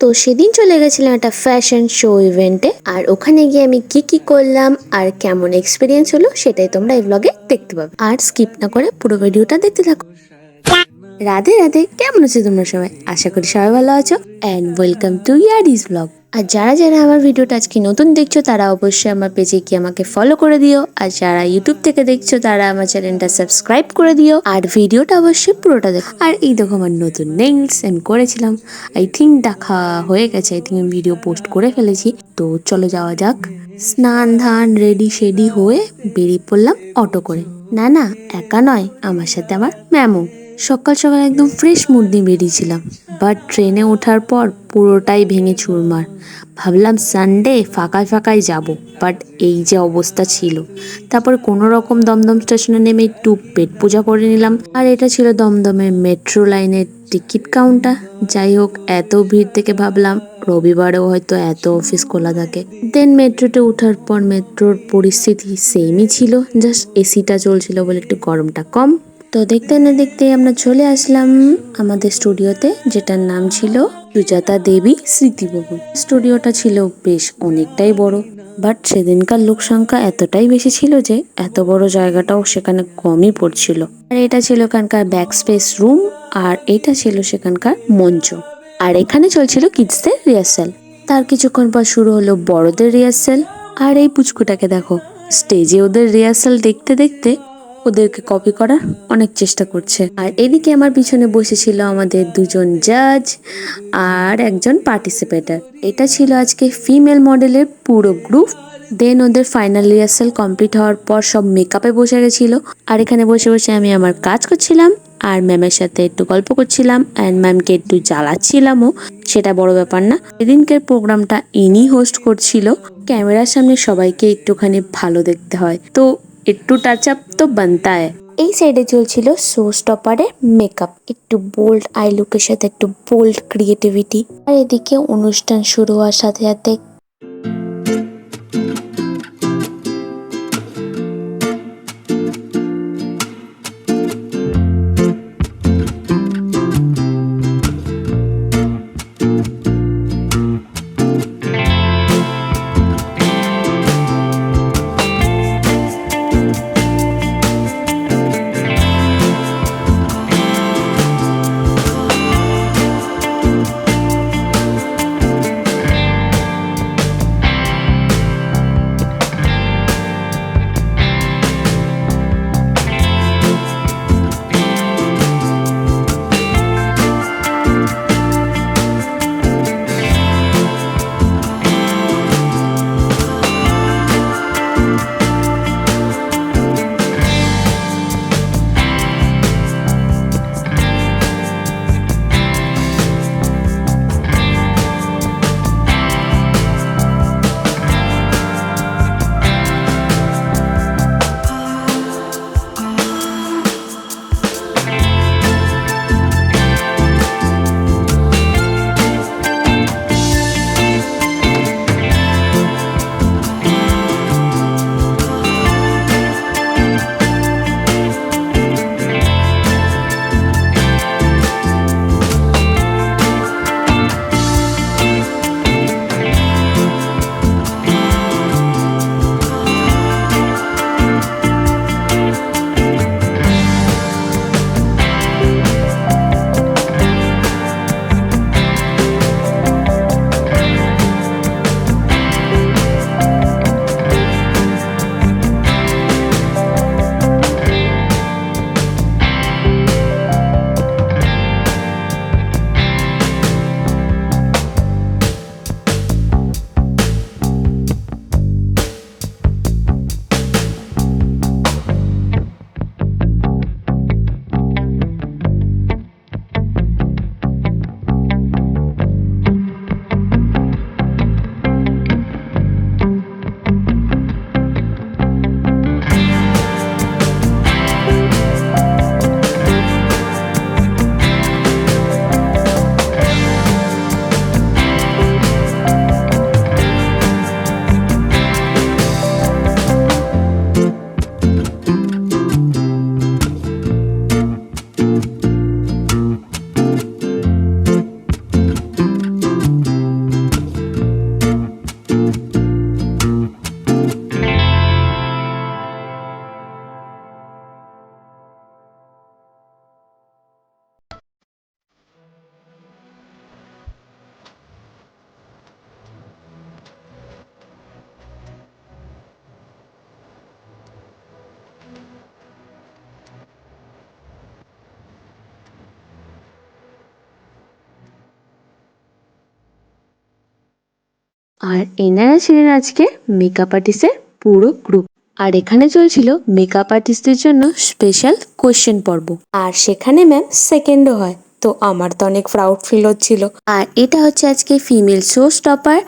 তো সেদিন চলে গেছিলাম একটা ফ্যাশন শো ইভেন্টে, আর ওখানে গিয়ে আমি কি কি করলাম আর কেমন এক্সপিরিয়েন্স হলো সেটাই তোমরা এই ব্লগে দেখতে পাবে। আর স্কিপ না করে পুরো ভিডিওটা দেখতে থাকো। রাধে রাধে, কেমন আছো তোমরা সবাই? আশা করি সবাই ভালো আছো অ্যান্ড ওয়েলকাম টু ইয়ারিস ব্লগ। আর যারা যারা আমার ভিডিওটা আজকে নতুন দেখছো তারা অবশ্যই আমার পেজে গিয়ে আমাকে ফলো করে দিও, আর যারা ইউটিউব থেকে দেখছো তারা আমার চ্যানেলটা সাবস্ক্রাইব করে দিও, আর ভিডিওটা অবশ্যই পুরোটা দেখো। আর এই দেখো আমার নতুন নেইলস আমি করেছিলাম, আই থিঙ্ক দেখা হয়ে গেছে, আই থিঙ্ক আমি ভিডিও পোস্ট করে ফেলেছি। তো চলো যাওয়া যাক। স্নান ধান রেডি শেডি হয়ে বেরিয়ে পড়লাম অটো করে। না না, একা নয়, আমার সাথে আমার ম্যামও। সকাল সকাল একদম ফ্রেশ মুড নিয়ে বেরিয়েছিলাম, বাট ট্রেনে ওঠার পর পুরোটাই ভেঙে চুরমার। ভাবলাম সানডে ফাঁকায় ফাঁকায় যাব, বাট এই যে অবস্থা ছিল। তারপর কোনো রকম দমদম স্টেশনে নেমে একটু পেট পূজা করে নিলাম, আর এটা ছিল দমদমের মেট্রো লাইনের টিকিট কাউন্টার। যাই হোক, এত ভিড় থেকে ভাবলাম রবিবারেও হয়তো এত অফিস খোলা থাকে। দেন মেট্রোতে ওঠার পর মেট্রোর পরিস্থিতি সেমই ছিল, জাস্ট এসিটা চলছিল বলে একটু গরমটা কম। তো দেখতে না দেখতে আমরা চলে আসলাম আমাদের স্টুডিওতে, যেটার নাম ছিল সুজাতা দেবী স্মৃতি ভবন। স্টুডিওটা ছিল বেশ অনেকটাই বড়, বাট সেদিনকার লোক সংখ্যা এতটাই বেশি ছিল যে এত বড় জায়গাটাও সেখানে কমই পড়ছিল। আর এটা ছিল এখানকার ব্যাক স্পেস রুম, আর এটা ছিল সেখানকার মঞ্চ। আর এখানে চলছিল কিডসদের রিহার্সাল। তার কিছুক্ষণ পর শুরু হলো বড়দের রিহার্সাল। আর এই পুচকুটাকে দেখো, স্টেজে ওদের রিহার্সাল দেখতে দেখতে ওদেরকে কপি করার অনেক চেষ্টা করছে। আর এদিকে আমার পিছনে বসেছিল আমাদের দুজন জাজ আর একজন পার্টিসিপেটার। এটা ছিল আজকে ফিমেল মডেলের পুরো গ্রুপ। দেন ওদের ফাইনাল রিহার্সাল কমপ্লিট হওয়ার পর সব মেকআপে বসে গেছিল, আর এখানে বসে বসে আমি আমার কাজ করছিলাম আর ম্যামের সাথে একটু গল্প করছিলাম অ্যান্ড ম্যামকে একটু জ্বালাচ্ছিলামও, সেটা বড় ব্যাপার না। সেদিনকের প্রোগ্রামটা ইনি হোস্ট করছিল। ক্যামেরার সামনে সবাইকে একটুখানি ভালো দেখতে হয়, তো একটু টাচ আপ তো বানতা হয়। এই সাইডে চলছিল শো স্টপারের মেকআপ, একটু বোল্ড আই লুকের সাথে একটু বোল্ড ক্রিয়েটিভিটি। আর এদিকে অনুষ্ঠান শুরু হওয়ার সাথে সাথে আর এনারা ছিলেন আজকে মেকআপ আর্টিস্টের পুরো গ্রুপ। আর এখানে চলছিল মেকআপ আর্টিস্টদের জন্য স্পেশাল কোয়েশ্চেন পর্ব, আর সেখানে ম্যাম সেকেন্ডও হয়। তো আমার তো অনেক প্রাউড ফিল হচ্ছিল। আর এটা হচ্ছে আজকে ফিমেল শো স্টপার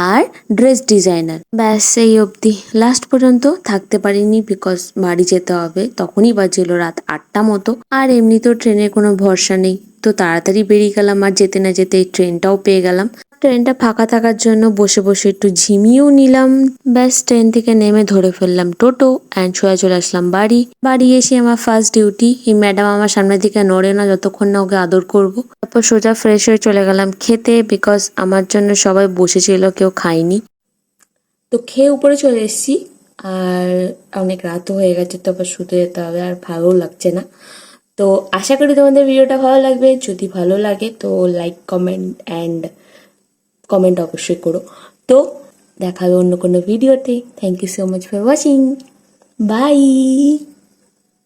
আর ড্রেস ডিজাইনার। ব্যাস এই অবধি, লাস্ট পর্যন্ত থাকতে পারিনি বিকজ বাড়ি যেতে হবে। তখনই বাজছিল রাত 8টা মতো, আর এমনিতেও ট্রেনের কোনো ভরসা নেই, তো তাড়াতাড়ি বেরিয়ে গেলাম। আর যেতে না যেতে এই ট্রেনটাও পেয়ে গেলাম। ট্রেনটা ফাঁকা থাকার জন্য বসে বসে একটু ঝিমিয়েও নিলাম। ব্যাস ট্রেন থেকে নেমে ধরে ফেললাম টোটো অ্যান্ড সোজা চলে আসলাম বাড়ি। বাড়ি এসে আমার ফার্স্ট ডিউটি, এই ম্যাডাম আমার সামনের দিকে নড়ে না যতক্ষণ না ওকে আদর করব। তারপর সোজা ফ্রেশ হয়ে চলে গেলাম খেতে, বিকজ আমার জন্য সবাই বসেছিল, কেউ খায়নি। তো খেয়ে উপরে চলে এসেছি, আর অনেক রাতও হয়ে গেছে, তো আবার শুতে যেতে হবে, আর ভালো লাগছে না। তো আশা করি তোমাদের ভিডিওটা ভালো লাগবে। যদি ভালো লাগে তো লাইক কমেন্ট অবশ্যই করো। তো দেখা হবে অন্য কোনো ভিডিওতে। Thank you so much for watching. By.